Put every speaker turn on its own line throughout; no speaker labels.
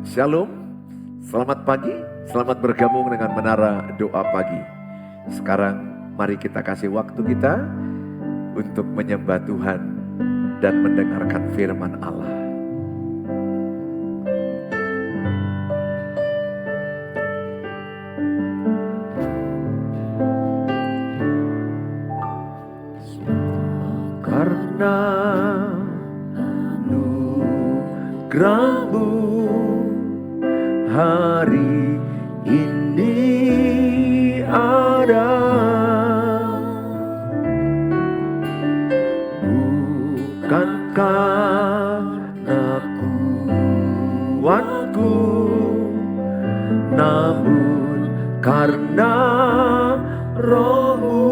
Shalom, selamat pagi, selamat bergabung dengan Menara Doa Pagi. Sekarang mari kita kasih waktu kita untuk menyembah Tuhan dan mendengarkan firman Allah. Karena anugerah-Mu hari ini ada, bukan karena kuatku, namun karena Roh-Mu.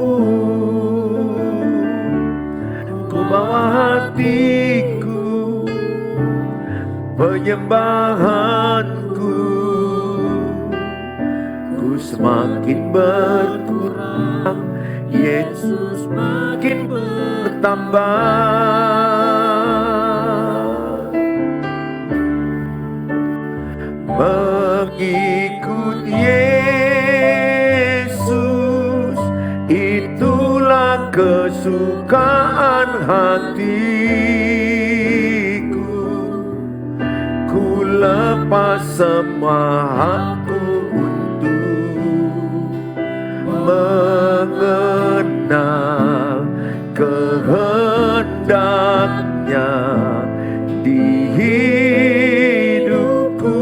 Ku bawa hatiku, penyembahanku, ku semakin berkurang, Yesus makin bertambah. Mengikut Yesus, itulah kesukaan hatiku. Ku lepas semua hakku untuk mengenal kehendaknya di hidupku.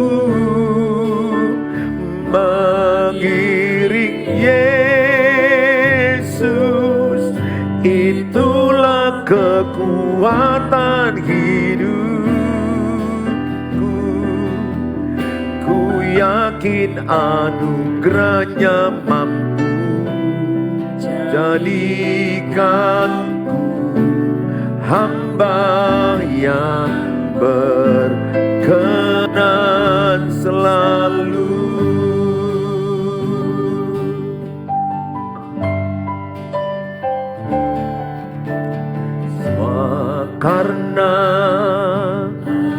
Mengiring Yesus, itulah kekuatan hidupku. Ku yakin anugerahnya mampu jadikanku hamba yang berkenan selalu. Semua karena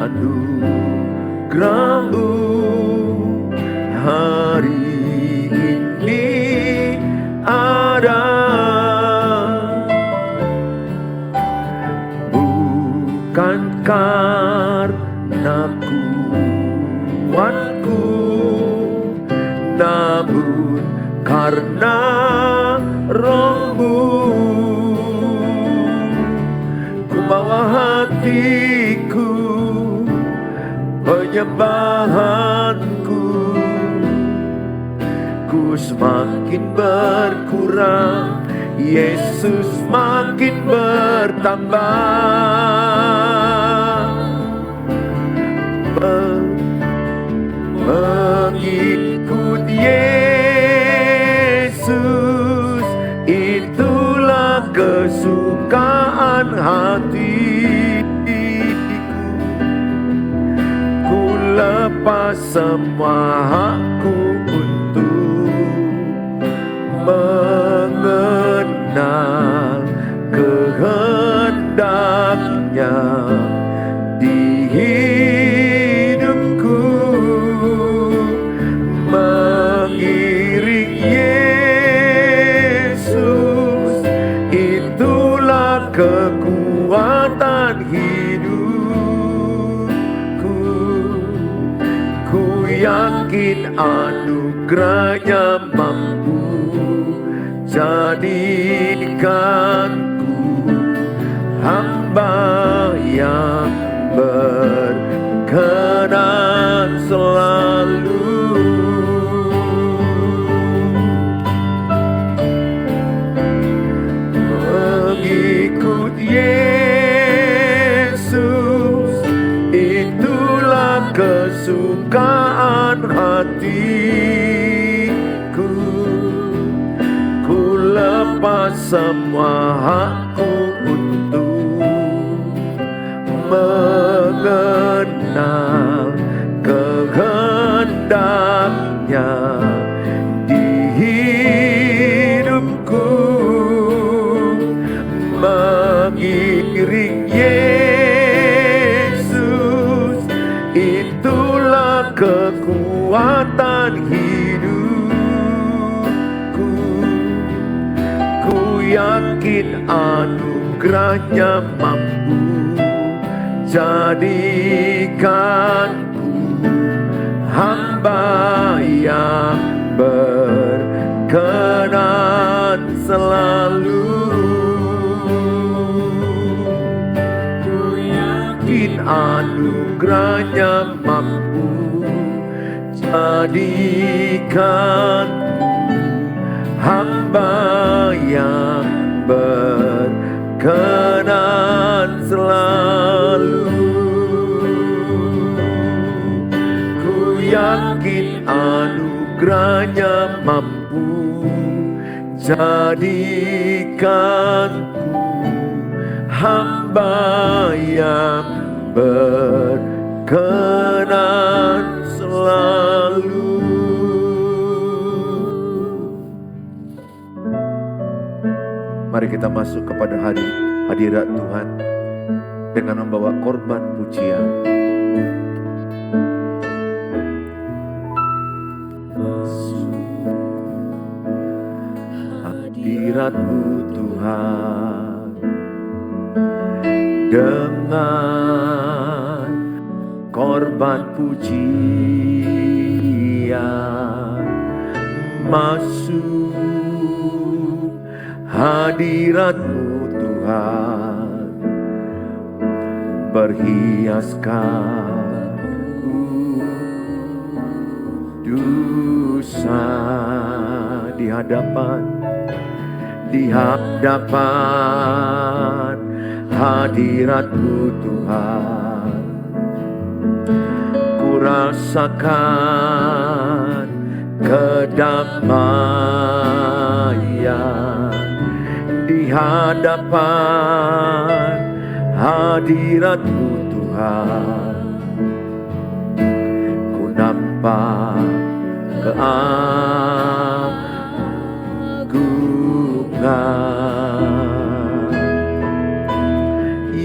anugerah-Mu hari ini ada, bukan karena kuatku, namun karena Roh-Mu. Ku bawa hatiku, penyembahanku, ku semakin berkurang, Yesus makin bertambah. Mengikut Yesus, itulah kesukaan hatiku. Ku lepas semua hakku untuk mengenal kehendaknya di hidupku. Mengiring Yesus, itulah kekuatan hidupku. Ku yakin anugerahnya mampu jadikanku hamba yang berkenan selalu. Mengikut Yesus, itulah kesukaan hatiku. Ku lepas semua hakku untuk mengenal kehendaknya di hidupku. Mengiring Yesus, itulah kekuatan hidupku. Ku yakin anugerahnya mampu jadikanku hamba yang berkenan selalu. Ku yakin anugerahnya mampu jadikanku hamba yang berkenan selalu. Ku yakin anugerahnya mampu jadikanku hamba yang berkenan selalu. Mari kita masuk kepada hadirat Tuhan dengan membawa korban pujian. Hadirat-Mu Tuhan dengan korban pujian, masuk hadirat-Mu Tuhan, berhiaskan dosa di hadapan hadirat-Mu Tuhan. Ku rasakan kedamaian di hadapan hadirat-Mu Tuhan. Ku nampak keagungan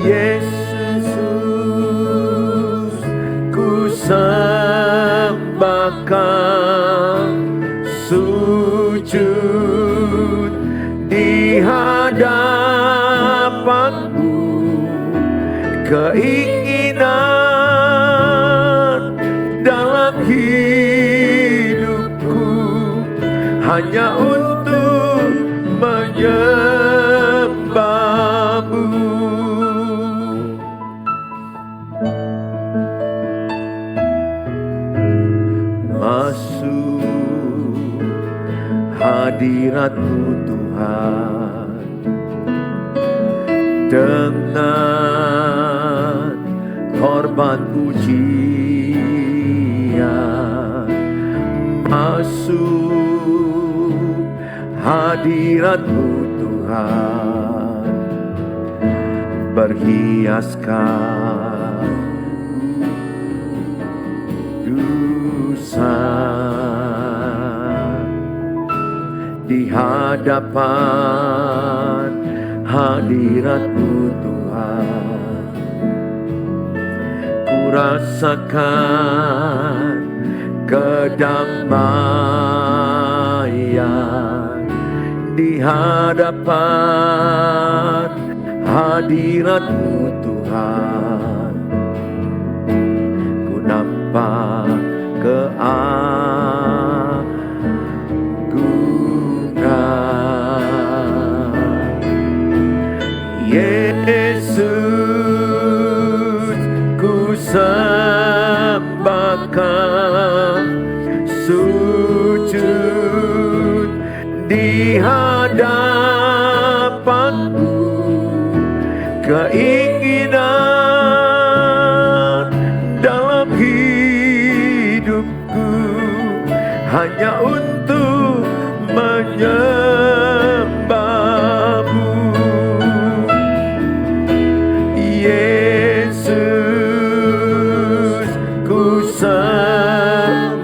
Yesus, ku sembahkan sujud di hadapan-Mu. Keinginan dalam hidupku hanya untuk menyembah-Mu. Masuk hadirat-Mu Tuhan dengan korban pujian. Masuk hadirat-Mu Tuhan, berhiaskan dosa di hadapan hadirat-Mu Tuhan. Ku rasakan kedamaian di hadapan hadirat-Mu Tuhan. Ku nampak keagungan Yesus, ku sembahkan sujud di hadapan-Mu. Keinginan dalam hidupku hanya untuk menyembah-Mu. Yesus, ku sembahkan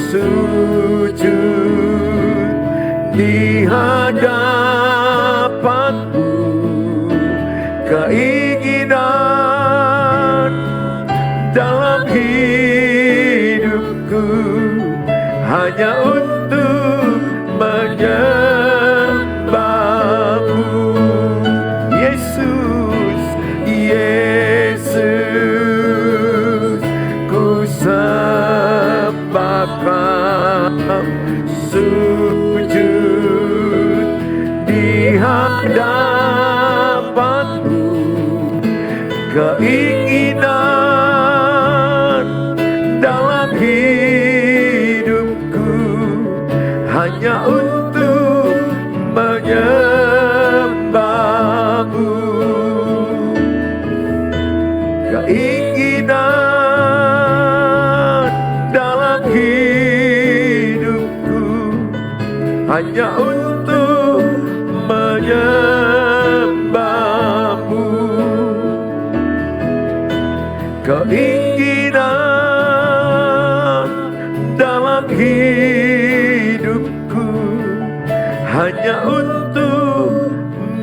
sujud di hadapan-Mu. Keinginan dalam hidupku hanya untuk menyembahmu. Yesus, Yesus, ku sembahkan, sujud di hadapanmu. Keinginan dalam hidupku hanya untuk menyembahmu. Keinginan dalam hidupku hanya untuk menyembahmu. Keinginan dalam hidupku hanya untuk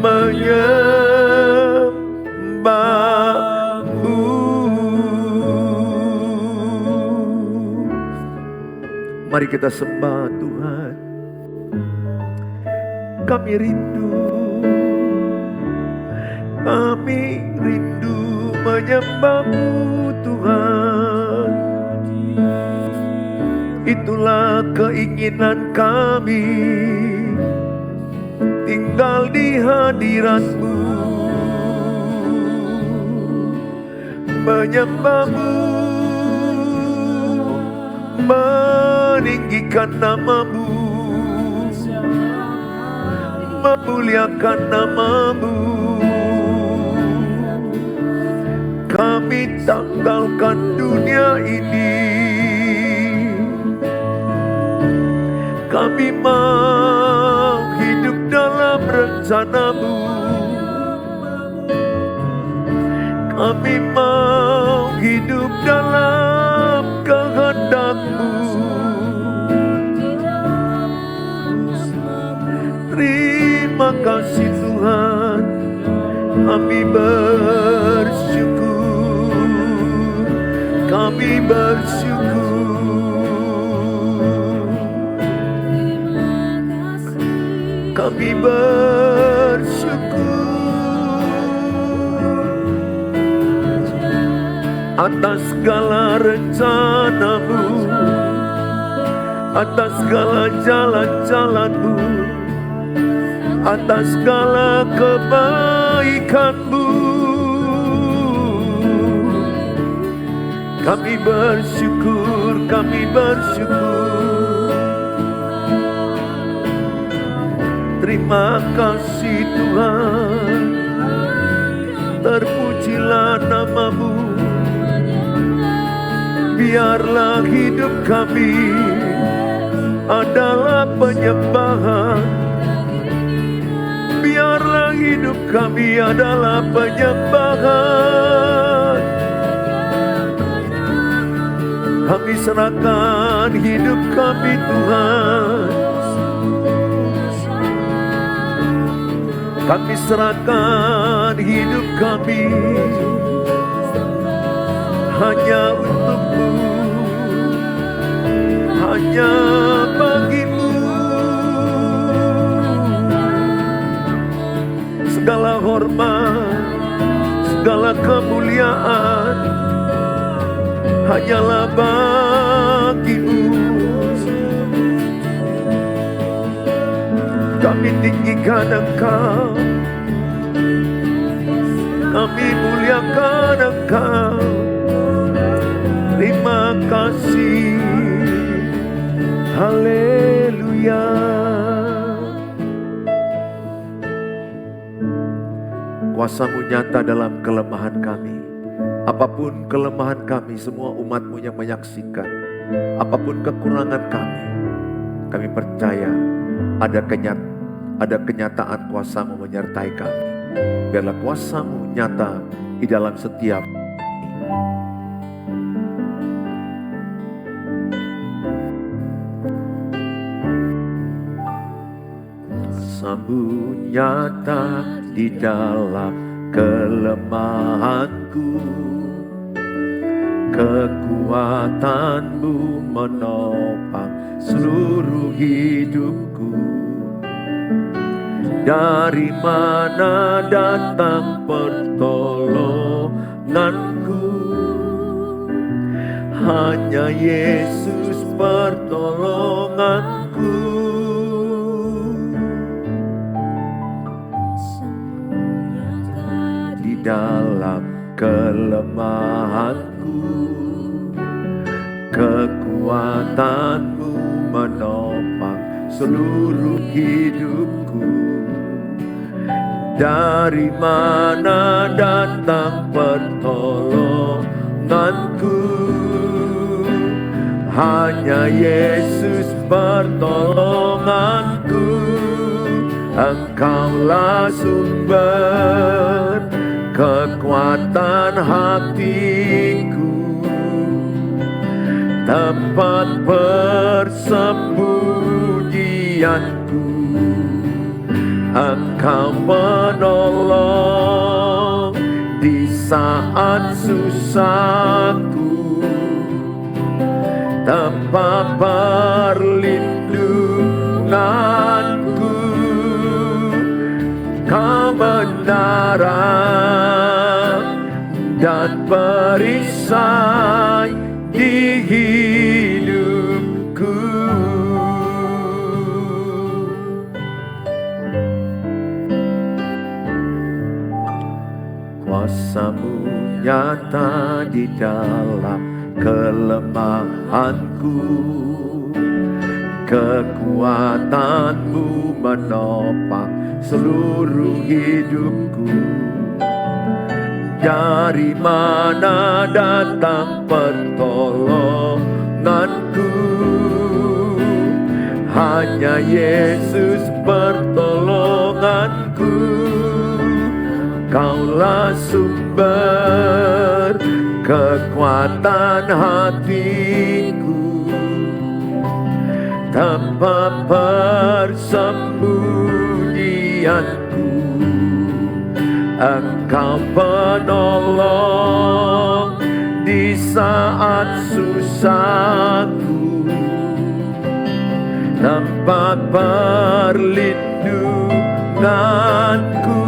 menyembahmu. Mari kita sembah Tuhan. Kami rindu menyembahmu Tuhan. Itulah keinginan kami, tinggal di hadirat-Mu, menyembahmu, meninggikan nama-Mu, memuliakan nama-Mu. Kami tanggalkan dunia ini, kami mau hidup dalam rencana-Mu, kami mau hidup dalam kehendak-Mu. Terima kasih Tuhan, kami bersyukur, kami bersyukur, kami bersyukur atas segala rencana-Mu, atas segala jalan-jalan-Mu, atas segala kebaikan-Mu. Kami bersyukur, kami bersyukur. Terima kasih Tuhan, terpujilah nama-Mu. Biarlah hidup kami adalah penyembahan, biarlah hidup kami adalah penyembahan. Kami serahkan hidup kami Tuhan, kami serahkan hidup kami hanya untuk-Mu, hanya bagi-Mu. Segala hormat, segala kemuliaan hanyalah bagi-Mu. Kami tinggikan Engkau, kami muliakan Engkau. Terima kasih, haleluya. Kuasa-Mu nyata dalam kelemahan kami. Apapun kelemahan kami, semua umat-Mu yang menyaksikan, apapun kekurangan kami percaya ada kenyataan kuasa-Mu menyertai kami. Biarlah kuasa-Mu nyata di dalam setiap kuasa-Mu nyata di dalam kelemahanku. kekuatan-Mu menopang seluruh hidupku. Dari mana datang pertolonganku? Hanya Yesus pertolonganku. Di dalam kelemahanku, kekuatan-Mu menopang seluruh hidupku. Dari mana datang pertolonganku? Hanya Yesus pertolonganku. Engkaulah sumber kekuatan hatiku, tempat persembunyianku. Engkau menolong di saat susahku, tempat perlindunganku. Kebenaran dan perisai di hidupku. Kuasa-Mu nyata di dalam kelemahanku, kekuatan-Mu menopang seluruh hidupku. Dari mana datang pertolonganku? Hanya Yesus pertolonganku. Kaulah sumber kekuatan hatiku, tempat persembunyianku. Engkau penolong di saat susahku, tempat perlindunganku.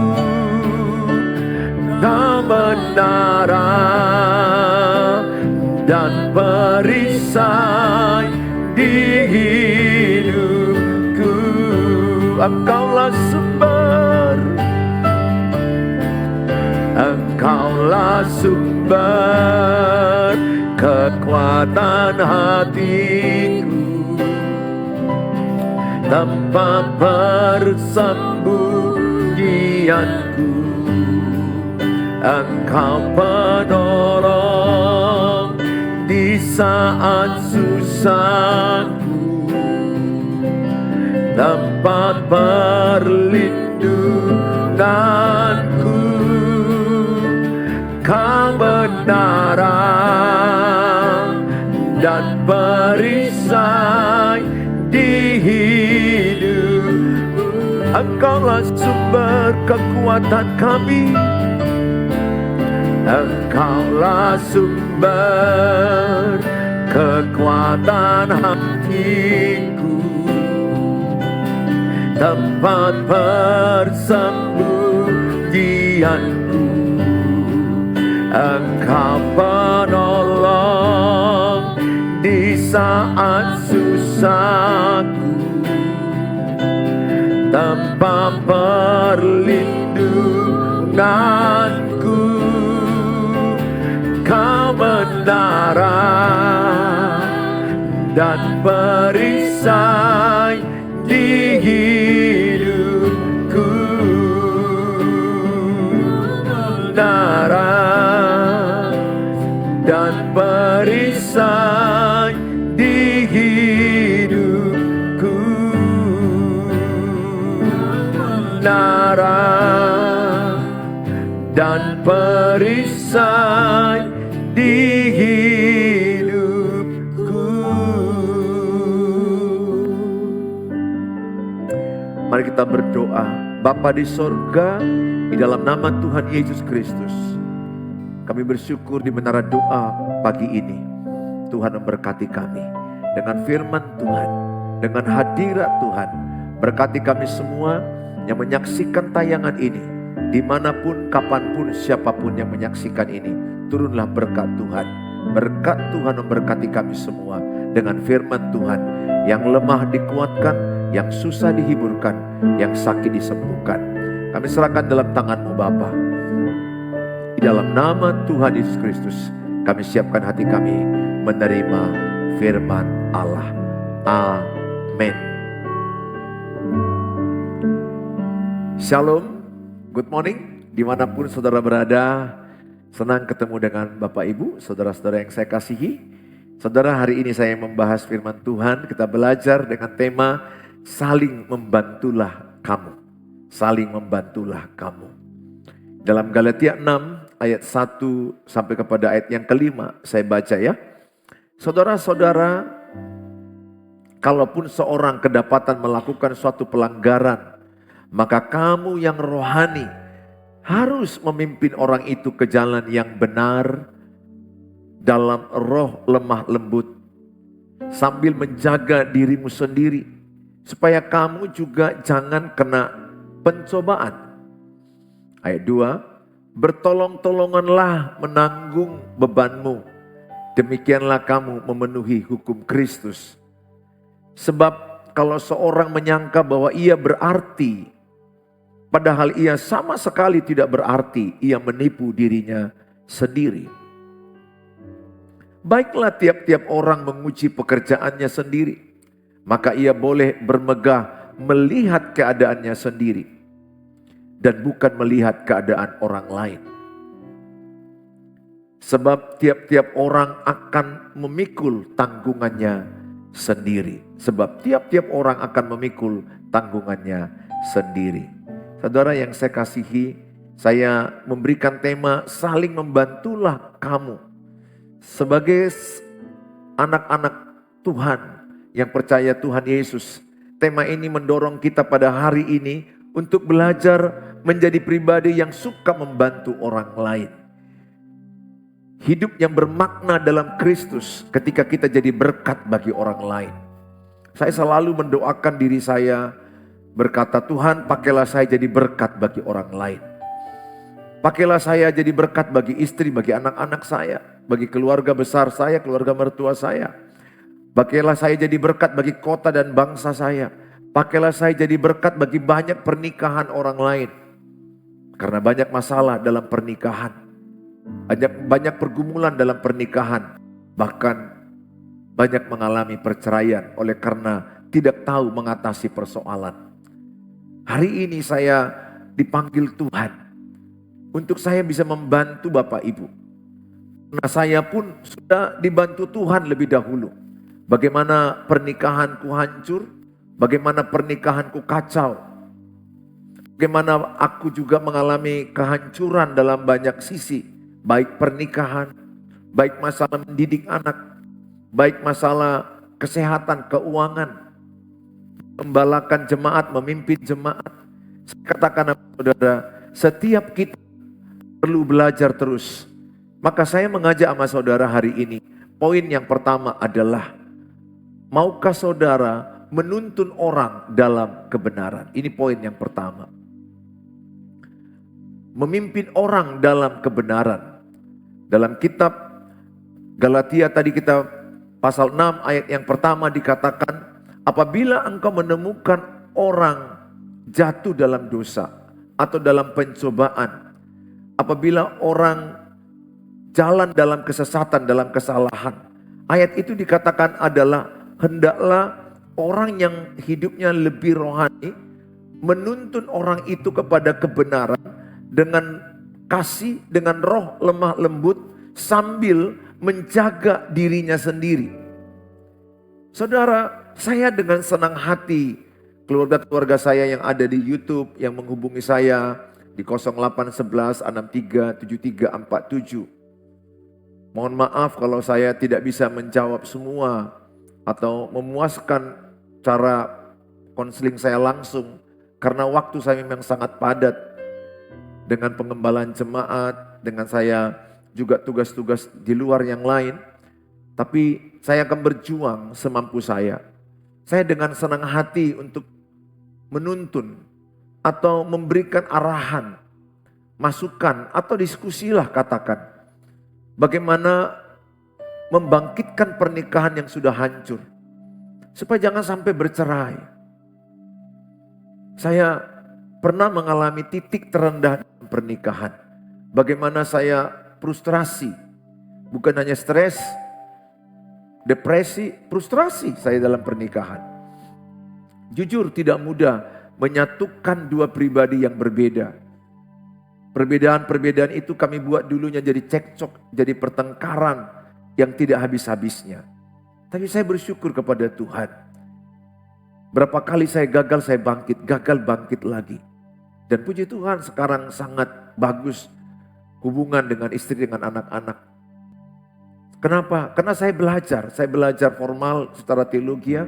Kebenaran dan perisai di hidupku. Engkaulah sumber, Engkaulah sumber kekuatan hatiku, tempat persembunyianku. Engkau penolong di saat susahku, tempat perlindunganku. Kebenaran dan perisai di hidupku. Engkaulah sumber kekuatan kami, Engkaulah sumber kekuatan hatiku, tempat persembunyianku. Engkau penolong di saat susahku, tempat perlindunganku. Kebenaran dan perisai di hidupku. Kebenaran dan perisai di hidupku. Kebenaran dan perisai di hidupku. Mari kita berdoa. Bapa di sorga, di dalam nama Tuhan Yesus Kristus, Kami bersyukur di menara doa pagi ini. Tuhan memberkati kami dengan firman Tuhan, dengan hadirat Tuhan. Berkati kami semua yang menyaksikan tayangan ini, dimanapun, kapanpun, siapapun yang menyaksikan ini. Turunlah berkat Tuhan. Berkat Tuhan memberkati kami semua dengan firman Tuhan. Yang lemah dikuatkan, yang susah dihiburkan, yang sakit disembuhkan. Kami serahkan dalam tangan-Mu Bapa. Di dalam nama Tuhan Yesus Kristus, kami siapkan hati kami menerima firman Allah. Amin. Shalom, good morning, dimanapun saudara berada. Senang ketemu dengan Bapak Ibu, saudara-saudara yang saya kasihi. Saudara, hari ini saya membahas firman Tuhan. Kita belajar dengan tema saling membantulah kamu. Saling membantulah kamu. Dalam Galatia 6 ayat 1 sampai kepada ayat yang kelima, saya baca ya. Saudara-saudara, kalaupun seorang kedapatan melakukan suatu pelanggaran, maka kamu yang rohani harus memimpin orang itu ke jalan yang benar dalam roh lemah lembut, sambil menjaga dirimu sendiri, supaya kamu juga jangan kena pencobaan. Ayat 2, bertolong-tolonganlah menanggung bebanmu, demikianlah kamu memenuhi hukum Kristus. Sebab kalau seorang menyangka bahwa ia berarti, padahal ia sama sekali tidak berarti, ia menipu dirinya sendiri. Baiklah tiap-tiap orang menguji pekerjaannya sendiri, maka ia boleh bermegah melihat keadaannya sendiri dan bukan melihat keadaan orang lain. Sebab tiap-tiap orang akan memikul tanggungannya sendiri. Sebab tiap-tiap orang akan memikul tanggungannya sendiri. Saudara yang saya kasihi, saya memberikan tema saling membantulah kamu. Sebagai anak-anak Tuhan yang percaya Tuhan Yesus, tema ini mendorong kita pada hari ini untuk belajar menjadi pribadi yang suka membantu orang lain. Hidup yang bermakna dalam Kristus ketika kita jadi berkat bagi orang lain. Saya selalu mendoakan diri saya, berkata, Tuhan pakailah saya jadi berkat bagi orang lain. Pakailah saya jadi berkat bagi istri, bagi anak-anak saya, bagi keluarga besar saya, keluarga mertua saya. Pakailah saya jadi berkat bagi kota dan bangsa saya. Pakailah saya jadi berkat bagi banyak pernikahan orang lain. Karena banyak masalah dalam pernikahan. Banyak pergumulan dalam pernikahan. Bahkan banyak mengalami perceraian oleh karena tidak tahu mengatasi persoalan. Hari ini saya dipanggil Tuhan untuk saya bisa membantu Bapak Ibu. Nah, saya pun sudah dibantu Tuhan lebih dahulu. Bagaimana pernikahanku hancur, bagaimana pernikahanku kacau. Bagaimana aku juga mengalami kehancuran dalam banyak sisi. Baik pernikahan, baik masalah mendidik anak, baik masalah kesehatan, keuangan, membalakan jemaat, memimpin jemaat. Saya katakan saudara, setiap kita perlu belajar terus. Maka saya mengajak sama saudara hari ini, poin yang pertama adalah, maukah saudara menuntun orang dalam kebenaran? Ini poin yang pertama. Memimpin orang dalam kebenaran. Dalam kitab Galatia tadi kita pasal 6 ayat yang pertama dikatakan, apabila engkau menemukan orang jatuh dalam dosa atau dalam pencobaan, apabila orang jalan dalam kesesatan, dalam kesalahan. Ayat itu dikatakan adalah hendaklah orang yang hidupnya lebih rohani menuntun orang itu kepada kebenaran dengan kasih, dengan roh lemah lembut sambil menjaga dirinya sendiri. Saudara, saya dengan senang hati keluarga-keluarga saya yang ada di YouTube yang menghubungi saya di 0811 63 7347. Mohon maaf kalau saya tidak bisa menjawab semua atau memuaskan cara konseling saya langsung karena waktu saya memang sangat padat dengan pengembalaan jemaat, dengan saya juga tugas-tugas di luar yang lain. Tapi saya akan berjuang semampu saya. Saya dengan senang hati untuk menuntun atau memberikan arahan, masukan atau diskusilah katakan. Bagaimana membangkitkan pernikahan yang sudah hancur. Supaya jangan sampai bercerai. Saya pernah mengalami titik terendah dalam pernikahan. Bagaimana saya frustrasi. Bukan hanya stres, depresi, frustrasi saya dalam pernikahan. Jujur tidak mudah menyatukan dua pribadi yang berbeda. Perbedaan-perbedaan itu kami buat dulunya jadi cekcok, jadi pertengkaran yang tidak habis-habisnya. Tapi saya bersyukur kepada Tuhan. Berapa kali saya gagal bangkit lagi. Dan puji Tuhan sekarang sangat bagus hubungan dengan istri, dengan anak-anak. Kenapa? Karena saya belajar formal secara teologi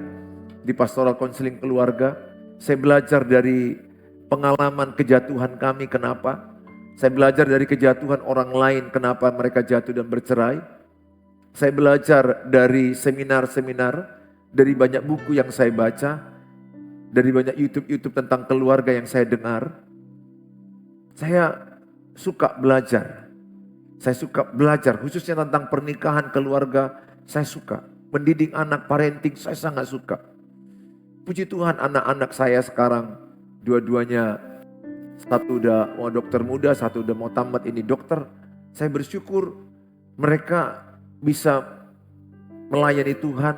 di pastoral konseling keluarga. Saya belajar dari pengalaman kejatuhan kami, kenapa? Saya belajar dari kejatuhan orang lain, kenapa mereka jatuh dan bercerai. Saya belajar dari seminar-seminar, dari banyak buku yang saya baca, dari banyak YouTube tentang keluarga yang saya dengar. Saya suka belajar. Saya suka belajar khususnya tentang pernikahan, keluarga. Saya suka mendidik anak, parenting, saya sangat suka. Puji Tuhan anak-anak saya sekarang dua-duanya, satu udah mau dokter muda, satu udah mau tamat ini dokter. Saya bersyukur mereka bisa melayani Tuhan,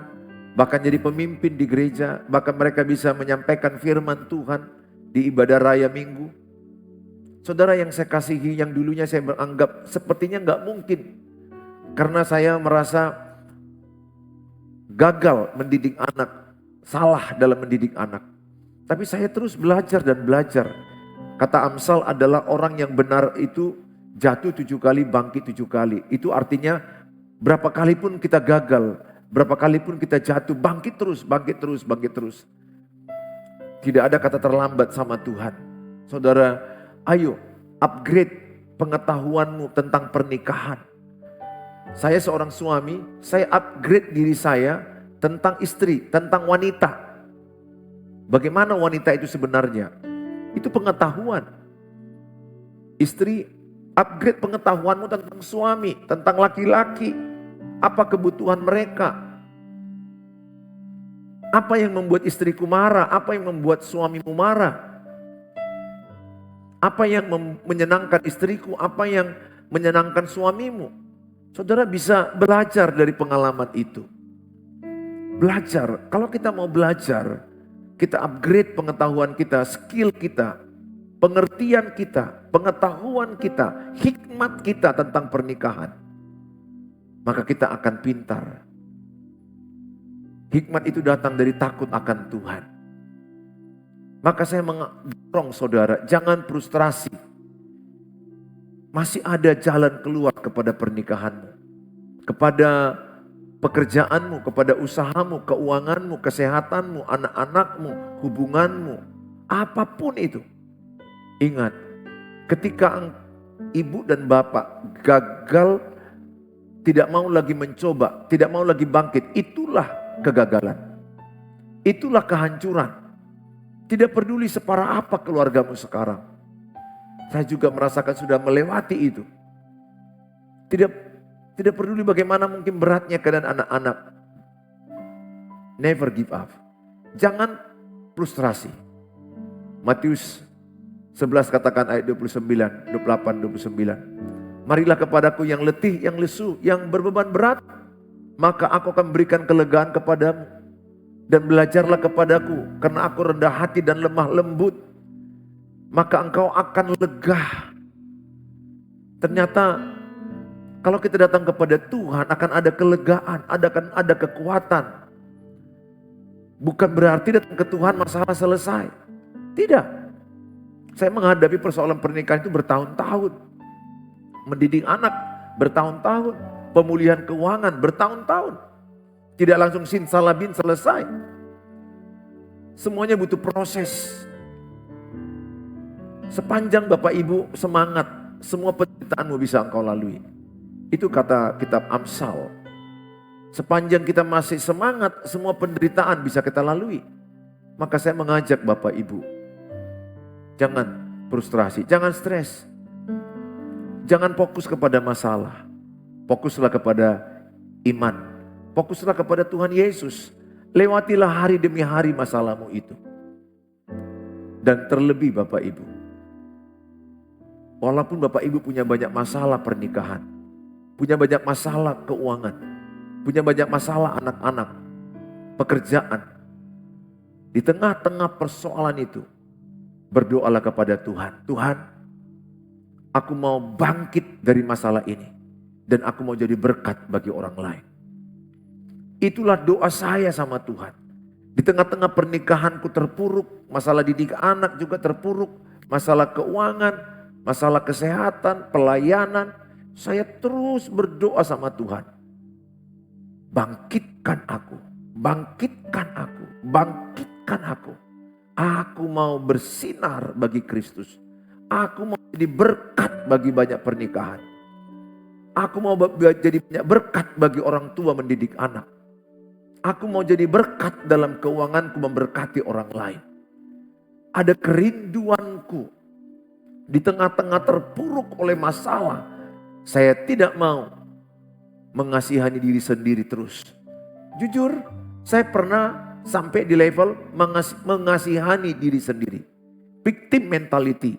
bahkan jadi pemimpin di gereja, bahkan mereka bisa menyampaikan firman Tuhan di ibadah raya minggu. Saudara yang saya kasihi, yang dulunya saya menganggap sepertinya nggak mungkin. Karena saya merasa gagal mendidik anak, salah dalam mendidik anak. Tapi saya terus belajar dan belajar. Kata Amsal adalah orang yang benar itu jatuh 7 kali, bangkit 7 kali. Itu artinya berapa kali pun kita gagal, berapa kali pun kita jatuh, bangkit terus, bangkit terus, bangkit terus. Tidak ada kata terlambat sama Tuhan. Saudara, ayo upgrade pengetahuanmu tentang pernikahan. Saya seorang suami, saya upgrade diri saya tentang istri, tentang wanita. Bagaimana wanita itu sebenarnya? Itu pengetahuan. Istri, upgrade pengetahuanmu tentang suami, tentang laki-laki. Apa kebutuhan mereka? Apa yang membuat istriku marah? Apa yang membuat suamimu marah? Apa yang menyenangkan istriku? Apa yang menyenangkan suamimu? Saudara bisa belajar dari pengalaman itu. Belajar, kalau kita mau belajar, kita upgrade pengetahuan kita, skill kita, pengertian kita, pengetahuan kita, hikmat kita tentang pernikahan. Maka kita akan pintar. Hikmat itu datang dari takut akan Tuhan. Maka saya mendorong saudara, jangan frustrasi. Masih ada jalan keluar kepada pernikahanmu. Kepada pekerjaanmu, kepada usahamu, keuanganmu, kesehatanmu, anak-anakmu, hubunganmu, apapun itu. Ingat, ketika ibu dan bapak gagal, tidak mau lagi mencoba, tidak mau lagi bangkit, itulah kegagalan. Itulah kehancuran. Tidak peduli separah apa keluargamu sekarang. Saya juga merasakan sudah melewati itu. Tidak peduli bagaimana mungkin beratnya keadaan anak-anak. Never give up. Jangan frustrasi. Matius 11 katakan ayat 29, 28, 29. Marilah kepadaku yang letih, yang lesu, yang berbeban berat. Maka aku akan berikan kelegaan kepadamu. Dan belajarlah kepadaku, karena aku rendah hati dan lemah lembut. Maka engkau akan lega. Ternyata kalau kita datang kepada Tuhan akan ada kelegaan, akan ada kekuatan. Bukan berarti datang ke Tuhan masalah selesai. Tidak. Saya menghadapi persoalan pernikahan itu bertahun-tahun. Mendidik anak bertahun-tahun. Pemulihan keuangan bertahun-tahun. Tidak langsung simsalabim selesai. Semuanya butuh proses. Sepanjang Bapak Ibu semangat, semua penderitaanmu bisa engkau lalui. Itu kata kitab Amsal. Sepanjang kita masih semangat, semua penderitaan bisa kita lalui. Maka saya mengajak Bapak Ibu, jangan frustrasi, jangan stres. Jangan fokus kepada masalah. Fokuslah kepada iman. Fokuslah kepada Tuhan Yesus. Lewatilah hari demi hari masalahmu itu. Dan terlebih Bapak Ibu, walaupun Bapak Ibu punya banyak masalah pernikahan, punya banyak masalah keuangan, punya banyak masalah anak-anak, pekerjaan, di tengah-tengah persoalan itu, berdoalah kepada Tuhan. Tuhan, aku mau bangkit dari masalah ini. Dan aku mau jadi berkat bagi orang lain. Itulah doa saya sama Tuhan. Di tengah-tengah pernikahanku terpuruk, masalah didik anak juga terpuruk, masalah keuangan, masalah kesehatan, pelayanan. Saya terus berdoa sama Tuhan. Bangkitkan aku, bangkitkan aku, bangkitkan aku. Aku mau bersinar bagi Kristus. Aku mau jadi berkat bagi banyak pernikahan. Aku mau jadi banyak berkat bagi orang tua mendidik anak. Aku mau jadi berkat dalam keuanganku memberkati orang lain. Ada kerinduanku di tengah-tengah terpuruk oleh masalah. Saya tidak mau mengasihani diri sendiri terus. Jujur, saya pernah sampai di level mengasihani diri sendiri. Victim mentality.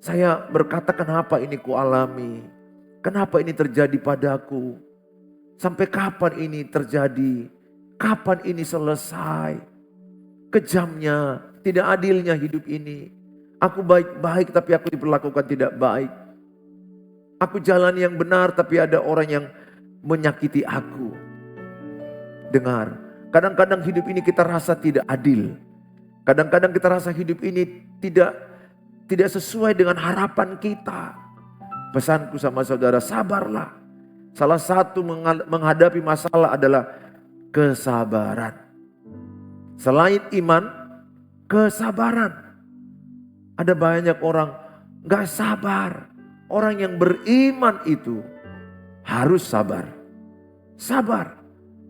Saya berkata, kenapa ini ku alami? Kenapa ini terjadi padaku? Sampai kapan ini terjadi? Kapan ini selesai? Kejamnya, tidak adilnya hidup ini. Aku baik-baik tapi aku diperlakukan tidak baik. Aku jalan yang benar tapi ada orang yang menyakiti aku. Dengar, kadang-kadang hidup ini kita rasa tidak adil. Kadang-kadang kita rasa hidup ini tidak sesuai dengan harapan kita. Pesanku sama saudara, sabarlah. Salah satu menghadapi masalah adalah kesabaran. Selain iman, kesabaran. Ada banyak orang gak sabar. Orang yang beriman itu harus sabar. Sabar.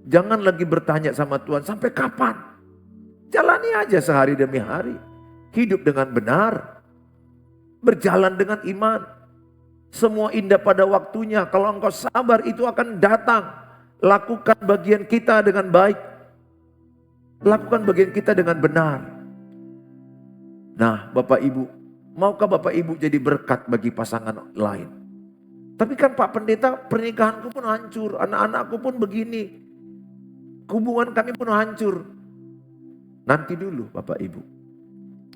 Jangan lagi bertanya sama Tuhan, sampai kapan? Jalani aja sehari demi hari. Hidup dengan benar. Berjalan dengan iman. Semua indah pada waktunya. Kalau engkau sabar itu akan datang. Lakukan bagian kita dengan baik. Lakukan bagian kita dengan benar. Nah, Bapak Ibu, maukah Bapak Ibu jadi berkat bagi pasangan lain? Tapi kan Pak Pendeta, pernikahanku pun hancur, anak-anakku pun begini. Hubungan kami pun hancur. Nanti dulu Bapak Ibu.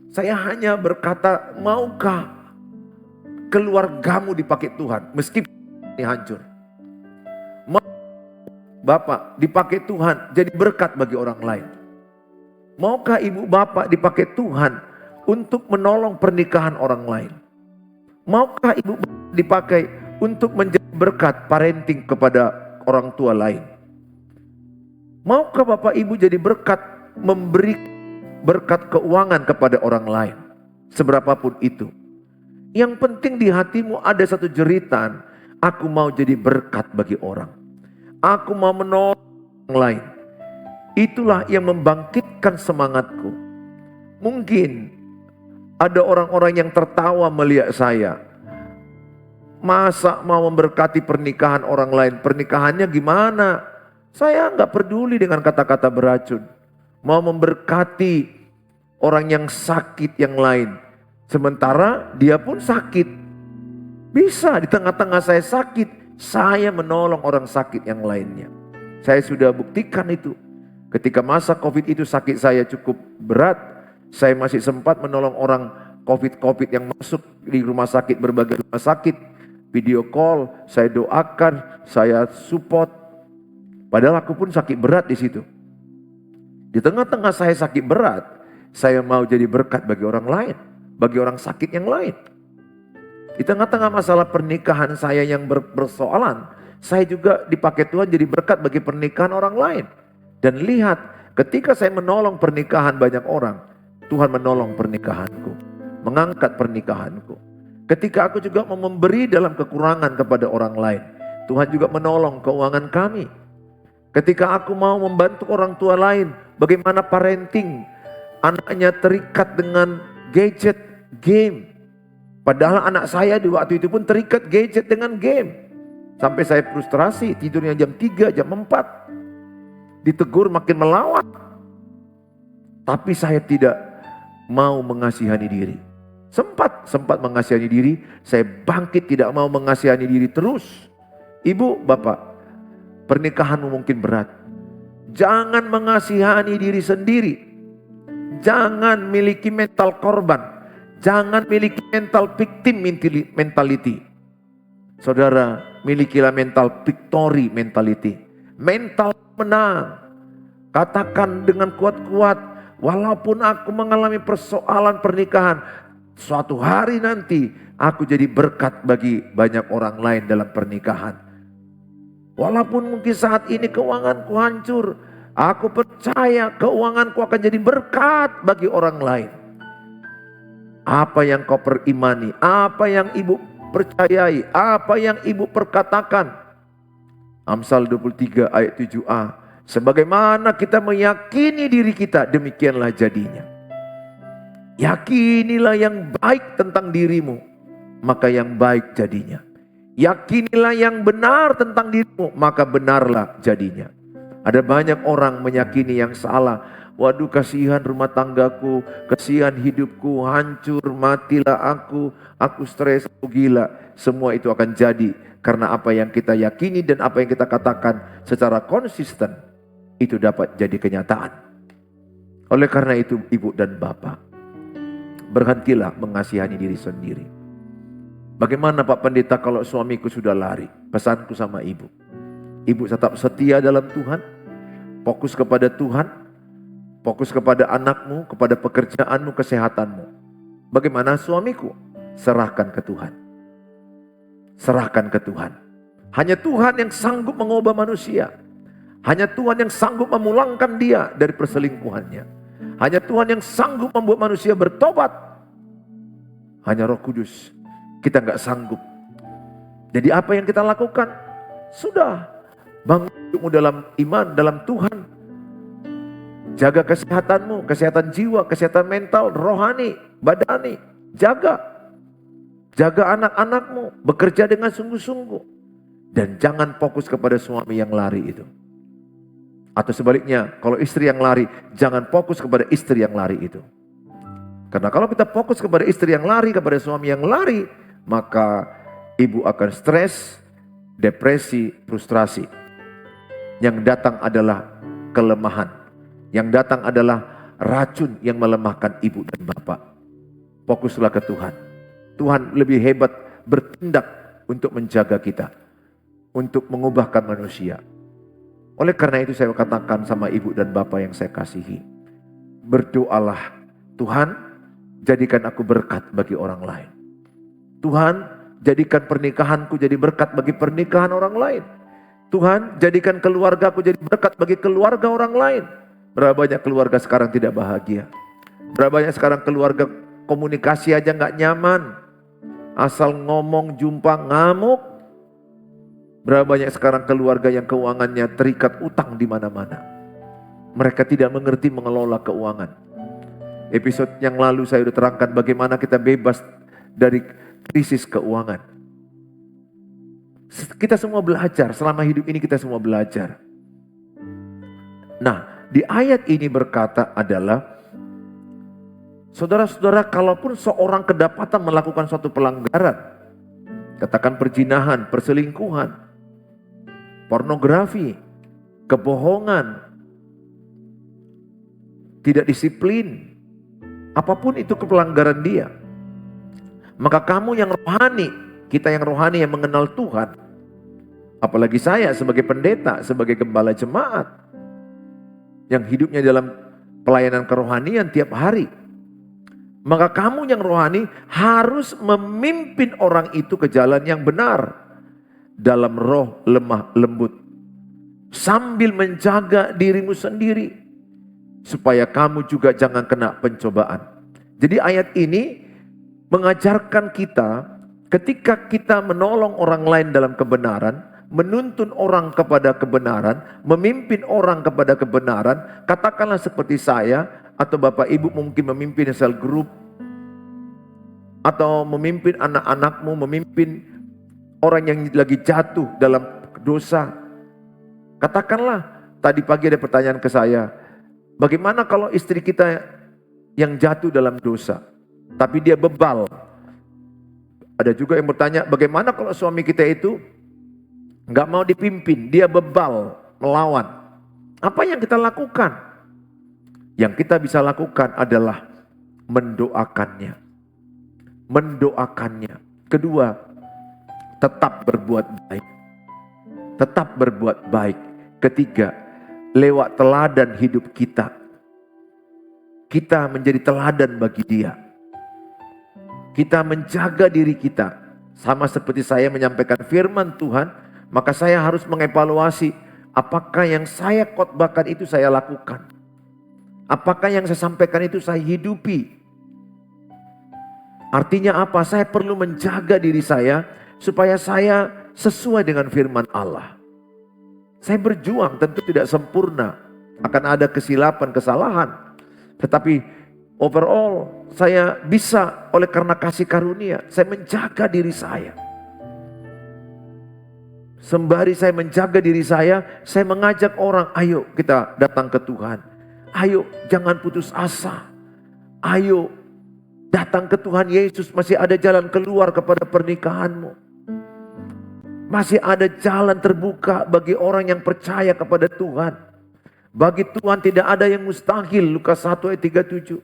Saya hanya berkata, maukah keluargamu dipakai Tuhan meskipun ini hancur? Mau Bapak dipakai Tuhan jadi berkat bagi orang lain? Maukah ibu bapak dipakai Tuhan untuk menolong pernikahan orang lain? Maukah ibu bapak dipakai untuk menjadi berkat parenting kepada orang tua lain? Maukah bapak ibu jadi berkat memberi berkat keuangan kepada orang lain? Seberapapun itu. Yang penting di hatimu ada satu jeritan. Aku mau jadi berkat bagi orang. Aku mau menolong orang lain. Itulah yang membangkitkan semangatku. Mungkin ada orang-orang yang tertawa melihat saya. Masa mau memberkati pernikahan orang lain? Pernikahannya gimana? Saya nggak peduli dengan kata-kata beracun. Mau memberkati orang yang sakit yang lain. Sementara dia pun sakit. Bisa di tengah-tengah saya sakit, saya menolong orang sakit yang lainnya. Saya sudah buktikan itu. Ketika masa COVID itu sakit saya cukup berat, saya masih sempat menolong orang COVID yang masuk di rumah sakit, berbagai rumah sakit. Video call, saya doakan, saya support. Padahal aku pun sakit berat di situ. Di tengah-tengah saya sakit berat, saya mau jadi berkat bagi orang lain, bagi orang sakit yang lain. Di tengah-tengah masalah pernikahan saya yang bersoalan, saya juga dipakai Tuhan jadi berkat bagi pernikahan orang lain. Dan lihat, ketika saya menolong pernikahan banyak orang, Tuhan menolong pernikahanku, mengangkat pernikahanku. Ketika aku juga mau memberi dalam kekurangan kepada orang lain, Tuhan juga menolong keuangan kami. Ketika aku mau membantu orang tua lain, bagaimana parenting, anaknya terikat dengan gadget, game. Padahal anak saya di waktu itu pun terikat gadget dengan game. Sampai saya frustrasi, tidurnya jam 3, jam 4. Ditegur makin melawan. Tapi saya tidak mau mengasihani diri. Sempat mengasihani diri, saya bangkit tidak mau mengasihani diri terus. Ibu, bapak, pernikahanmu mungkin berat. Jangan mengasihani diri sendiri. Jangan miliki mental korban. Jangan miliki mental victim mentality. Saudara, milikilah mental victory mentality. Mental menang. Katakan dengan kuat-kuat, walaupun aku mengalami persoalan pernikahan, suatu hari nanti aku jadi berkat bagi banyak orang lain dalam pernikahan. Walaupun mungkin saat ini keuanganku hancur, aku percaya keuanganku akan jadi berkat bagi orang lain. Apa yang kau perimani, apa yang ibu percayai, apa yang ibu perkatakan. Amsal 23 ayat 7a. Sebagaimana kita meyakini diri kita, demikianlah jadinya. Yakinilah yang baik tentang dirimu, maka yang baik jadinya. Yakinilah yang benar tentang dirimu, maka benarlah jadinya. Ada banyak orang meyakini yang salah. Waduh, kasihan rumah tanggaku, kasihan hidupku, hancur, matilah aku stres, aku gila. Semua itu akan jadi karena apa yang kita yakini dan apa yang kita katakan secara konsisten itu dapat jadi kenyataan. Oleh karena itu, ibu dan bapak, berhentilah mengasihani diri sendiri. Bagaimana Pak Pendeta kalau suamiku sudah lari? Pesanku sama ibu. Ibu tetap setia dalam Tuhan. Fokus kepada Tuhan. Fokus kepada anakmu, kepada pekerjaanmu, kesehatanmu. Bagaimana suamiku? Serahkan ke Tuhan. Serahkan ke Tuhan. Hanya Tuhan yang sanggup mengubah manusia. Hanya Tuhan yang sanggup memulangkan dia dari perselingkuhannya. Hanya Tuhan yang sanggup membuat manusia bertobat. Hanya Roh Kudus. Kita nggak sanggup. Jadi apa yang kita lakukan? Sudah. Bangun hidupmu dalam iman, dalam Tuhan. Jaga kesehatanmu, kesehatan jiwa, kesehatan mental, rohani, badani. Jaga. Jaga anak-anakmu. Bekerja dengan sungguh-sungguh. Dan jangan fokus kepada suami yang lari itu. Atau sebaliknya, kalau istri yang lari, jangan fokus kepada istri yang lari itu. Karena kalau kita fokus kepada istri yang lari, kepada suami yang lari, maka ibu akan stres, depresi, frustrasi. Yang datang adalah kelemahan. Yang datang adalah racun yang melemahkan ibu dan bapak. Fokuslah ke Tuhan. Tuhan lebih hebat bertindak untuk menjaga kita. Untuk mengubahkan manusia. Oleh karena itu saya katakan sama ibu dan bapak yang saya kasihi. Berdoalah, Tuhan jadikan aku berkat bagi orang lain. Tuhan jadikan pernikahanku jadi berkat bagi pernikahan orang lain. Tuhan jadikan keluargaku jadi berkat bagi keluarga orang lain. Berapa banyak keluarga sekarang tidak bahagia. Berapa banyak sekarang keluarga komunikasi aja gak nyaman. Asal ngomong jumpa ngamuk. Berapa banyak sekarang keluarga yang keuangannya terikat utang di mana-mana. Mereka tidak mengerti mengelola keuangan. Episode yang lalu saya sudah terangkan bagaimana kita bebas dari krisis keuangan. Kita semua belajar, selama hidup ini kita semua belajar. Nah, di ayat ini berkata adalah, saudara-saudara, kalaupun seorang kedapatan melakukan suatu pelanggaran, katakan perzinahan, perselingkuhan, pornografi, kebohongan, tidak disiplin, apapun itu pelanggaran dia, maka kamu yang rohani, kita yang rohani yang mengenal Tuhan, apalagi saya sebagai pendeta, sebagai gembala jemaat, yang hidupnya dalam pelayanan kerohanian tiap hari, maka kamu yang rohani harus memimpin orang itu ke jalan yang benar, dalam roh lemah lembut, sambil menjaga dirimu sendiri, supaya kamu juga jangan kena pencobaan. Jadi ayat ini mengajarkan kita ketika kita menolong orang lain dalam kebenaran, menuntun orang kepada kebenaran, memimpin orang kepada kebenaran. Katakanlah seperti saya atau Bapak Ibu mungkin memimpin sel grup, atau memimpin anak-anakmu, memimpin orang yang lagi jatuh dalam dosa. Katakanlah, tadi pagi ada pertanyaan ke saya, bagaimana kalau istri kita yang jatuh dalam dosa, tapi dia bebal? Ada juga yang bertanya, bagaimana kalau suami kita itu nggak mau dipimpin, dia bebal, melawan? Apa yang kita lakukan? Yang kita bisa lakukan adalah mendoakannya. Mendoakannya. Kedua, tetap berbuat baik. Tetap berbuat baik. Ketiga, lewat teladan hidup kita. Kita menjadi teladan bagi dia. Kita menjaga diri kita. Sama seperti saya menyampaikan firman Tuhan, maka saya harus mengevaluasi apakah yang saya khotbahkan itu saya lakukan. Apakah yang saya sampaikan itu saya hidupi. Artinya apa? Saya perlu menjaga diri saya supaya saya sesuai dengan firman Allah. Saya berjuang, tentu tidak sempurna. Akan ada kesilapan, kesalahan. Tetapi overall saya bisa oleh karena kasih karunia. Saya menjaga diri saya. Sembari saya menjaga diri saya mengajak orang, ayo kita datang ke Tuhan. Ayo jangan putus asa. Ayo datang ke Tuhan Yesus, masih ada jalan keluar kepada pernikahanmu. Masih ada jalan terbuka bagi orang yang percaya kepada Tuhan. Bagi Tuhan tidak ada yang mustahil. Lukas 1 ayat 37.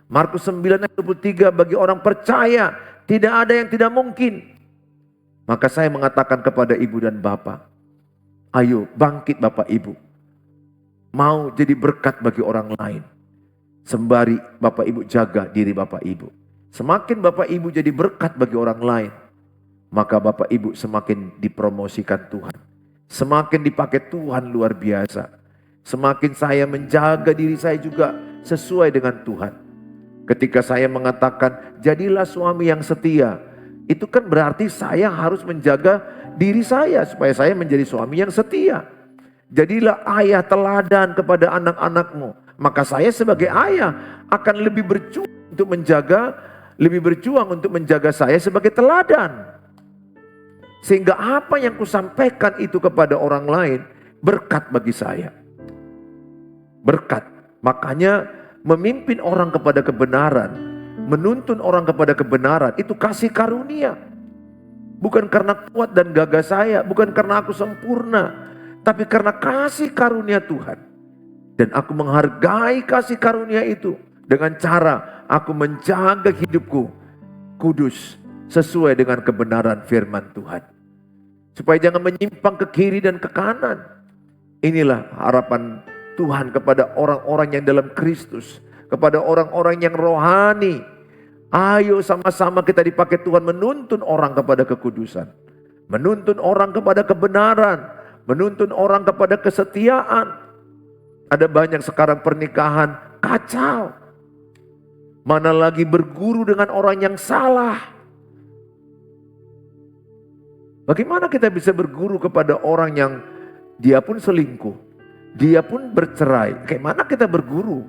Markus 9 ayat 23, bagi orang percaya tidak ada yang tidak mungkin. Maka saya mengatakan kepada ibu dan bapak, ayo bangkit Bapak Ibu. Mau jadi berkat bagi orang lain. Sembari Bapak Ibu jaga diri Bapak Ibu. Semakin Bapak Ibu jadi berkat bagi orang lain, maka Bapak Ibu semakin dipromosikan Tuhan. Semakin dipakai Tuhan luar biasa. Semakin saya menjaga diri saya juga sesuai dengan Tuhan. Ketika saya mengatakan jadilah suami yang setia, itu kan berarti saya harus menjaga diri saya supaya saya menjadi suami yang setia. Jadilah ayah teladan kepada anak-anakmu. Maka saya sebagai ayah akan lebih berjuang untuk menjaga saya sebagai teladan. Sehingga apa yang kusampaikan itu kepada orang lain berkat bagi saya. Berkat. Makanya memimpin orang kepada kebenaran, menuntun orang kepada kebenaran itu kasih karunia. Bukan karena kuat dan gagah saya, bukan karena aku sempurna, tapi karena kasih karunia Tuhan. Dan aku menghargai kasih karunia itu dengan cara aku menjaga hidupku kudus sesuai dengan kebenaran firman Tuhan. Supaya jangan menyimpang ke kiri dan ke kanan. Inilah harapan Tuhan kepada orang-orang yang dalam Kristus, kepada orang-orang yang rohani. Ayo sama-sama kita dipakai Tuhan menuntun orang kepada kekudusan, menuntun orang kepada kebenaran, menuntun orang kepada kesetiaan. Ada banyak sekarang pernikahan kacau. Mana lagi berguru dengan orang yang salah. Bagaimana kita bisa berguru kepada orang yang dia pun selingkuh, dia pun bercerai? Kayak mana kita berguru?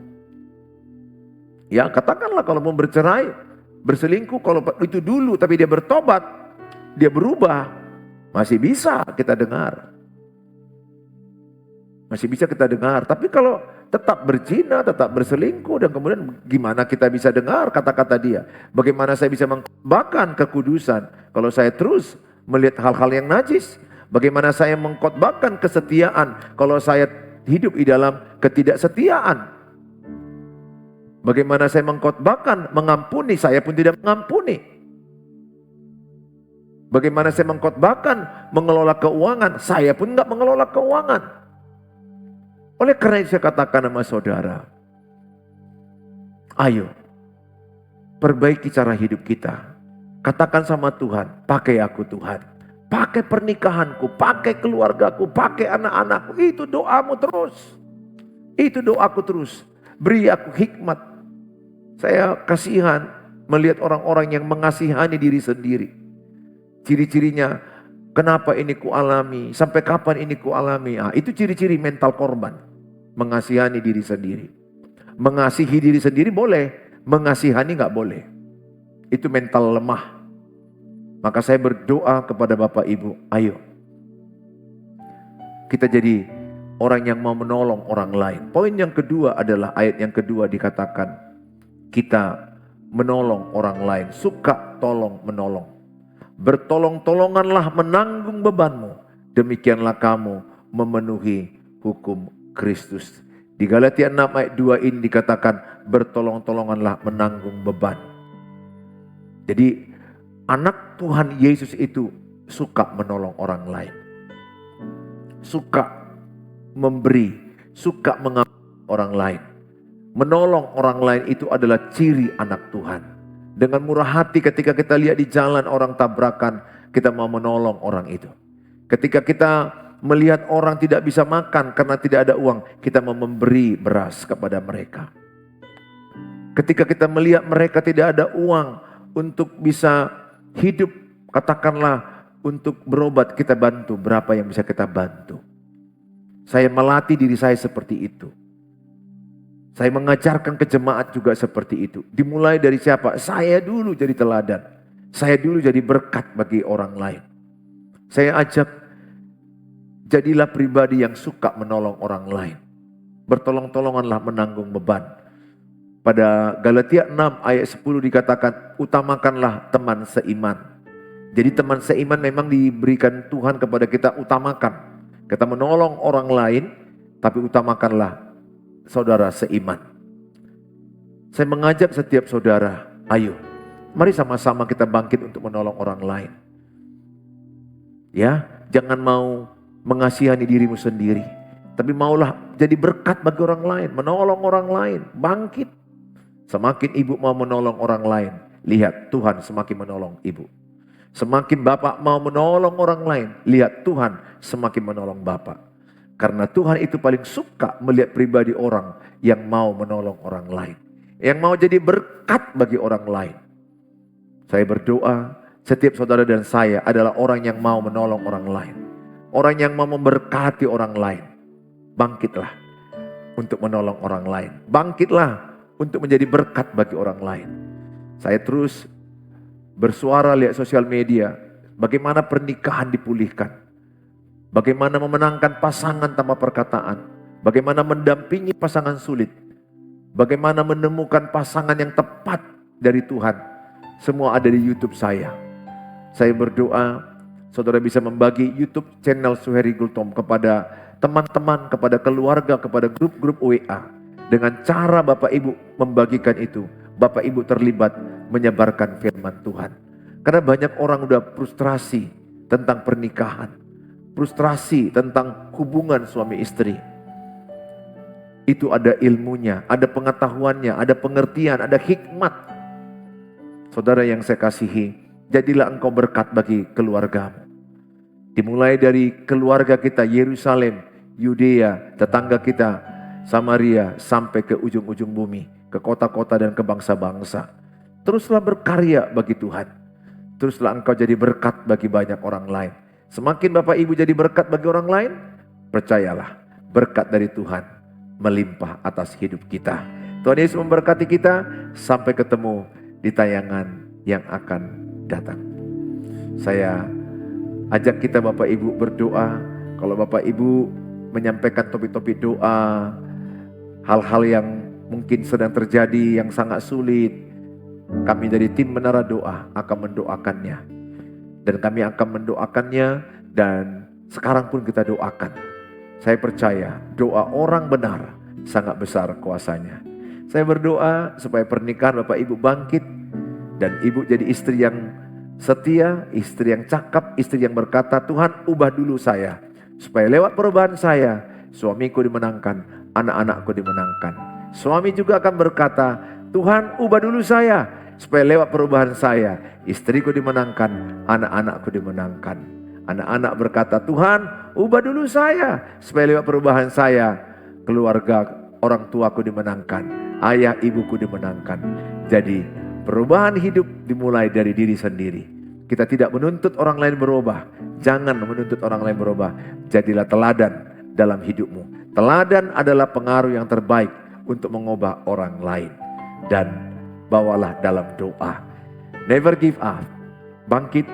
Ya katakanlah kalau mau bercerai, berselingkuh, kalau itu dulu tapi dia bertobat, dia berubah, masih bisa kita dengar. Masih bisa kita dengar. Tapi kalau tetap berzina, tetap berselingkuh, dan kemudian gimana kita bisa dengar kata-kata dia? Bagaimana saya bisa mengkhotbahkan kekudusan kalau saya terus melihat hal-hal yang najis? Bagaimana saya mengkhotbahkan kesetiaan kalau saya hidup di dalam ketidaksetiaan? Bagaimana saya mengkhotbahkan mengampuni, saya pun tidak mengampuni? Bagaimana saya mengkhotbahkan mengelola keuangan, saya pun tidak mengelola keuangan? Oleh karena itu saya katakan sama saudara, ayo perbaiki cara hidup kita. Katakan sama Tuhan, pakai aku Tuhan. Pakai pernikahanku, pakai keluargaku, pakai anak-anakku. Itu doamu terus. Itu doaku terus. Beri aku hikmat. Saya kasihan melihat orang-orang yang mengasihani diri sendiri. Ciri-cirinya Kenapa ini kualami? Sampai kapan ini kualami? Itu ciri-ciri mental korban. Mengasihani diri sendiri. Mengasihi diri sendiri boleh, mengasihani nggak boleh. Itu mental lemah. Maka saya berdoa kepada Bapak Ibu, ayo kita jadi orang yang mau menolong orang lain. Poin yang kedua adalah ayat yang kedua dikatakan kita menolong orang lain, suka tolong menolong. Bertolong-tolonganlah menanggung bebanmu, demikianlah kamu memenuhi hukum Kristus. Di Galatia 6 ayat 2 ini dikatakan bertolong-tolonganlah menanggung beban. Jadi anak Tuhan Yesus itu suka menolong orang lain. Suka memberi, suka mengasihi orang lain. Menolong orang lain itu adalah ciri anak Tuhan. Dengan murah hati ketika kita lihat di jalan orang tabrakan, kita mau menolong orang itu. Ketika kita melihat orang tidak bisa makan karena tidak ada uang, kita mau memberi beras kepada mereka. Ketika kita melihat mereka tidak ada uang untuk bisa hidup, katakanlah untuk berobat, kita bantu berapa yang bisa kita bantu. Saya melatih diri saya seperti itu. Saya mengajarkan ke jemaat juga seperti itu. Dimulai dari siapa? Saya dulu jadi teladan. Saya dulu jadi berkat bagi orang lain. Saya ajak, jadilah pribadi yang suka menolong orang lain. Bertolong-tolonganlah menanggung beban. Pada Galatia 6 ayat 10 dikatakan, utamakanlah teman seiman. Jadi teman seiman memang diberikan Tuhan kepada kita, utamakan. Kita menolong orang lain, tapi utamakanlah saudara seiman. Saya mengajak setiap saudara, ayo, mari sama-sama kita bangkit untuk menolong orang lain. Ya, jangan mau mengasihani dirimu sendiri, tapi maulah jadi berkat bagi orang lain, menolong orang lain, bangkit. Semakin ibu mau menolong orang lain, lihat Tuhan semakin menolong ibu. Semakin bapak mau menolong orang lain, lihat Tuhan semakin menolong bapak. Karena Tuhan itu paling suka melihat pribadi orang yang mau menolong orang lain. Yang mau jadi berkat bagi orang lain. Saya berdoa setiap saudara dan saya adalah orang yang mau menolong orang lain. Orang yang mau memberkati orang lain. Bangkitlah untuk menolong orang lain. Bangkitlah untuk menjadi berkat bagi orang lain. Saya terus bersuara lihat sosial media. Bagaimana pernikahan dipulihkan. Bagaimana memenangkan pasangan tanpa perkataan. Bagaimana mendampingi pasangan sulit. Bagaimana menemukan pasangan yang tepat dari Tuhan. Semua ada di YouTube saya. Saya berdoa saudara bisa membagi YouTube channel Suheri Gultom kepada teman-teman, kepada keluarga, kepada grup-grup WA. Dengan cara Bapak Ibu membagikan itu, Bapak Ibu terlibat menyebarkan firman Tuhan. Karena banyak orang udah frustrasi tentang pernikahan. Frustrasi tentang hubungan suami istri. Itu ada ilmunya, ada pengetahuannya, ada pengertian, ada hikmat. Saudara yang saya kasihi, jadilah engkau berkat bagi keluargamu. Dimulai dari keluarga kita, Yerusalem, Yudea, tetangga kita, Samaria, sampai ke ujung-ujung bumi, ke kota-kota dan ke bangsa-bangsa. Teruslah berkarya bagi Tuhan. Teruslah engkau jadi berkat bagi banyak orang lain. Semakin Bapak Ibu jadi berkat bagi orang lain, percayalah berkat dari Tuhan melimpah atas hidup kita. Tuhan Yesus memberkati kita, sampai ketemu di tayangan yang akan datang. Saya ajak kita Bapak Ibu berdoa. Kalau Bapak Ibu menyampaikan topik-topik doa, hal-hal yang mungkin sedang terjadi yang sangat sulit, kami dari tim Menara Doa akan mendoakannya. Dan kami akan mendoakannya, dan sekarang pun kita doakan. Saya percaya doa orang benar sangat besar kuasanya. Saya berdoa supaya pernikahan Bapak Ibu bangkit, dan Ibu jadi istri yang setia, istri yang cakap, istri yang berkata, Tuhan ubah dulu saya. Supaya lewat perubahan saya, suamiku dimenangkan, anak-anakku dimenangkan. Suami juga akan berkata, Tuhan ubah dulu saya. Supaya lewat perubahan saya, istriku dimenangkan, anak-anakku dimenangkan. Anak-anak berkata, Tuhan ubah dulu saya. Supaya lewat perubahan saya, keluarga orang tuaku dimenangkan, ayah ibuku dimenangkan. Jadi perubahan hidup dimulai dari diri sendiri. Kita tidak menuntut orang lain berubah. Jangan menuntut orang lain berubah. Jadilah teladan dalam hidupmu. Teladan adalah pengaruh yang terbaik untuk mengubah orang lain. Dan bawalah dalam doa. Never give up. Bangkit,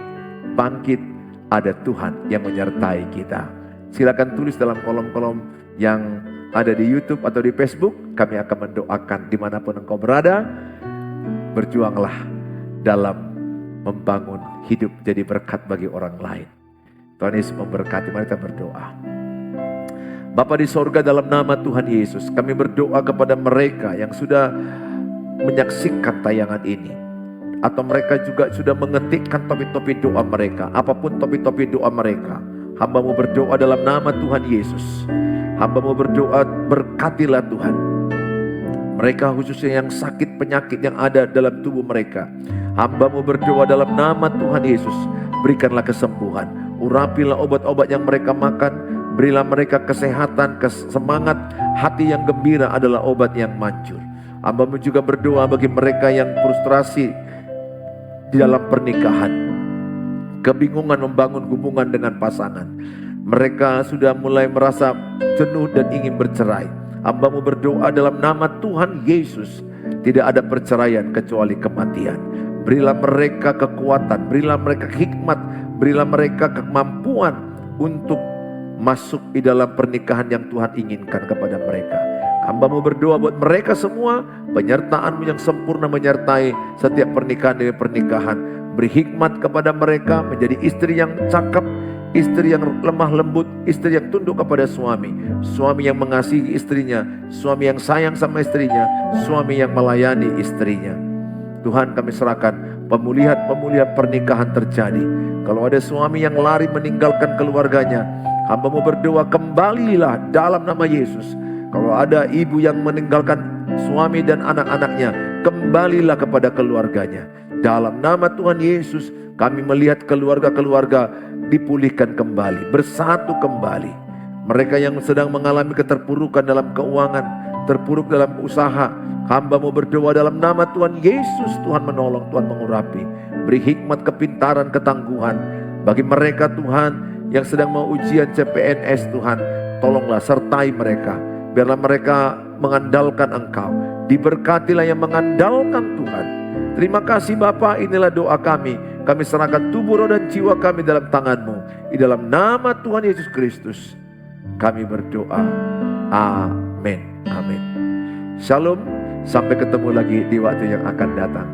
bangkit. Ada Tuhan yang menyertai kita. Silakan tulis dalam kolom-kolom yang ada di YouTube atau di Facebook. Kami akan mendoakan dimanapun engkau berada. Berjuanglah dalam membangun hidup jadi berkat bagi orang lain. Tuhan Yesus memberkati. Mari kita berdoa. Bapa di sorga, dalam nama Tuhan Yesus, kami berdoa kepada mereka yang sudah menyaksikan tayangan ini, atau mereka juga sudah mengetikkan topi-topi doa mereka. Apapun topi-topi doa mereka, hamba-Mu berdoa dalam nama Tuhan Yesus. Hamba-Mu berdoa, berkatilah Tuhan mereka, khususnya yang sakit penyakit yang ada dalam tubuh mereka. Hamba-Mu berdoa dalam nama Tuhan Yesus, berikanlah kesembuhan. Urapilah obat-obat yang mereka makan. Berilah mereka kesehatan, semangat. Hati yang gembira adalah obat yang manjur. Hamba-Mu juga berdoa bagi mereka yang frustrasi di dalam pernikahan, kebingungan membangun hubungan dengan pasangan. Mereka sudah mulai merasa jenuh dan ingin bercerai. Hamba-Mu berdoa dalam nama Tuhan Yesus, tidak ada perceraian kecuali kematian. Berilah mereka kekuatan, berilah mereka hikmat, berilah mereka kemampuan untuk masuk di dalam pernikahan yang Tuhan inginkan kepada mereka. Hamba-Mu berdoa buat mereka semua, penyertaan-Mu yang sempurna menyertai setiap pernikahan demi pernikahan. Beri hikmat kepada mereka menjadi istri yang cakap, istri yang lemah lembut, istri yang tunduk kepada suami, suami yang mengasihi istrinya, suami yang sayang sama istrinya, suami yang melayani istrinya. Tuhan, kami serahkan pemulihan pernikahan terjadi. Kalau ada suami yang lari meninggalkan keluarganya, hamba-Mu berdoa, kembalilah dalam nama Yesus. Kalau ada ibu yang meninggalkan suami dan anak-anaknya, kembalilah kepada keluarganya. Dalam nama Tuhan Yesus, kami melihat keluarga-keluarga dipulihkan kembali, bersatu kembali. Mereka yang sedang mengalami keterpurukan dalam keuangan, terpuruk dalam usaha, hamba-Mu berdoa dalam nama Tuhan Yesus, Tuhan menolong, Tuhan mengurapi. Beri hikmat, kepintaran, ketangguhan bagi mereka Tuhan yang sedang mau ujian CPNS. Tuhan, tolonglah sertai mereka. Biarlah mereka mengandalkan Engkau. Diberkatilah yang mengandalkan Tuhan. Terima kasih Bapa, inilah doa kami. Kami serahkan tubuh, roh, dan jiwa kami dalam tangan-Mu. Di dalam nama Tuhan Yesus Kristus kami berdoa. Amin. Amin. Shalom. Sampai ketemu lagi di waktu yang akan datang.